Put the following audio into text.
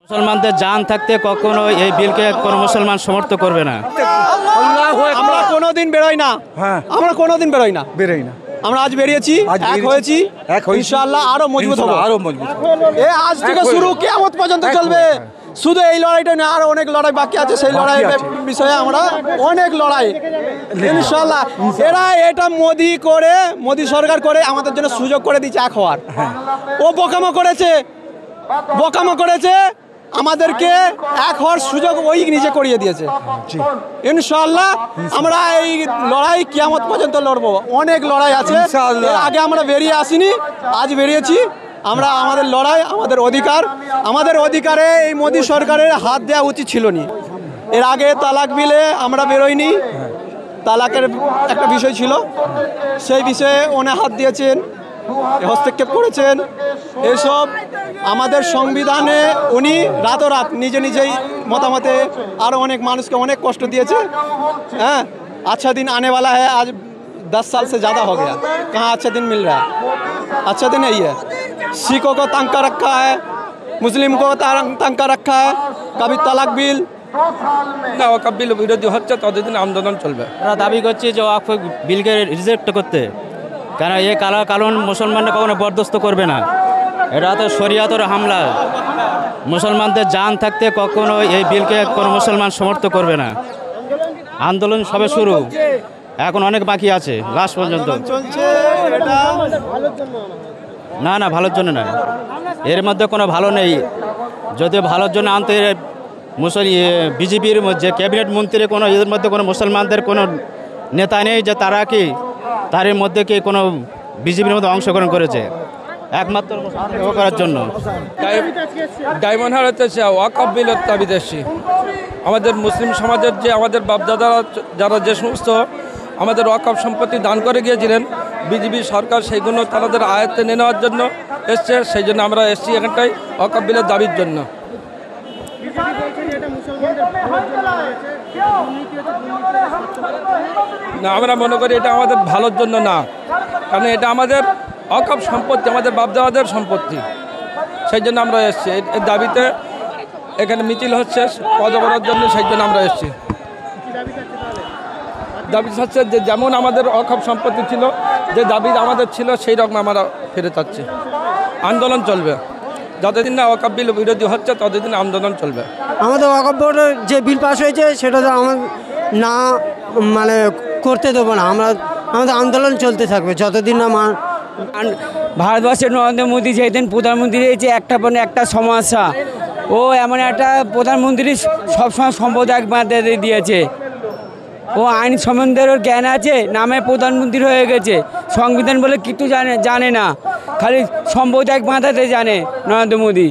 মুসলমানদের জান থাকতে কখনো এই বিলকে কোনো মুসলমান সমর্থন করবে না। আমরা কোনোদিন বেরোই না, আমরা কোনোদিন বেরোই না। আমরা আজ বেরিয়েছি, এক হয়েছি, ইনশাআল্লাহ আরো মজবুত হবে, আরো মজবুত। আজ থেকে শুরু কিয়ামত পর্যন্ত চলবে। শুধু এই লড়াইটা না, আরো অনেক লড়াই বাকি আছে। সেই লড়াই বিষয়ে আমরা অনেক লড়াই ইনশাআল্লাহ। এরা এটা মোদি সরকার করে আমাদের জন্য সুযোগ করে দিচ্ছে এক হওয়ার। ও বোকামো করেছে আমাদেরকে এক হওয়ার সুযোগ ওই নিজে করিয়ে দিয়েছে। ইনশাআল্লাহ আমরা এই লড়াই কিয়ামত পর্যন্ত লড়বো। অনেক লড়াই আছে, এর আগে আমরা বেরিয়ে আসিনি, আজ বেরিয়েছি। আমরা আমাদের লড়াই, আমাদের অধিকারে এই মোদি সরকারের হাত দেওয়া উচিত ছিল না। এর আগে তালাক বিলে আমরা বেরোইনি, তালাকের একটা বিষয় ছিল, সেই বিষয়ে উনি হাত দিয়েছেন, হস্তক্ষেপ করেছেন। এসব আমাদের সংবিধানে উনি রাতোরাত নিজেই মতামতে আরও অনেক মানুষকে অনেক কষ্ট দিয়েছে। हाँ अच्छा दिन आने वाला है, आज 10 साल से ज़्यादा हो गया, कहाँ अच्छा दिन मिल रहा है? अच्छा दिन नहीं है। सिखों को तंग कर रखा है, मुस्लिम को तंग कर रखा है। कभी तलाक बिल না ওয়াকফ বিল বিরোধী হচ্ছে, ততদিন আন্দোলন চলবে। আমরা দাবি করছি যে ওয়াকফ বিলকে রিজেক্ট করতে, কারণ এই কারণ মুসলমানরা কখনো বরদাস্ত করবে না। এটা তো শরিয়াতের হামলা। মুসলমানদের জান থাকতে কখনো এই বিলকে কোনো মুসলমান সমর্থন করবে না। আন্দোলন সবে শুরু, এখন অনেক বাকি আছে লাস্ট পর্যন্ত। না ভালোর জন্য না, এর মধ্যে কোনো ভালো নেই। যদি ভালোর জন্য আনতে বিজেপির যে ক্যাবিনেট মন্ত্রী কোনো এদের মধ্যে কোনো মুসলমানদের কোনো নেতা নেই যে তারা কি তার মধ্যে কি কোনো বিজেপির মধ্যে অংশগ্রহণ করেছে, একমাত্র করার জন্য। ডায়মন্ড হারতে ওয়াকফ বিলের দাবিতে এসেছি। আমাদের মুসলিম সমাজের যে আমাদের বাপদাদারা যারা যে সমস্ত আমাদের ওয়াকফ সম্পত্তি দান করে গিয়েছিলেন, বিজেপি সরকার সেইগুলো তাদের আয়ত্তে নিয়ে নেওয়ার জন্য এসছে। সেই জন্য আমরা এসেছি এখানটায় ওয়াকফ বিলের দাবির জন্য। না, আমরা মনে করি এটা আমাদের ভালোর জন্য না, কারণ এটা আমাদের ওয়াকফ সম্পত্তি, আমাদের বাপদাদাদের সম্পত্তি। সেই জন্য আমরা এসেছি এর দাবিতে। এখানে মিছিল হচ্ছে পদ করার জন্য, সেই জন্য আমরা এসেছি। দাবি হচ্ছে যে যেমন আমাদের ওয়াকফ সম্পত্তি ছিল, যে দাবি আমাদের ছিল, সেই রকম আমরা ফিরে চাচ্ছি। আন্দোলন চলবে যতদিন না ওয়াকফ বিল বিরোধী হচ্ছে, ততদিন আন্দোলন চলবে। আমাদের ওয়াকফ বোর্ডের যে বিল পাস হয়েছে সেটা তো আমার না করতে দেবো না। আমাদের আন্দোলন চলতে থাকবে যতদিন না ভারতবর্ষের নরেন্দ্র মোদী যেদিন প্রধানমন্ত্রী হয়েছে, একটা পর একটা সমস্যা। ও এমন একটা প্রধানমন্ত্রী সবসময় সাম্প্রদায়িক বাঁধে দিয়েছে। ও আইন সম্বন্ধের জ্ঞান আছে, নামে প্রধানমন্ত্রী হয়ে গেছে, সংবিধান বলে কিছু জানে না, খালি সাম্প্রদায়িক বাঁধাতে জানে নরেন্দ্র মোদী।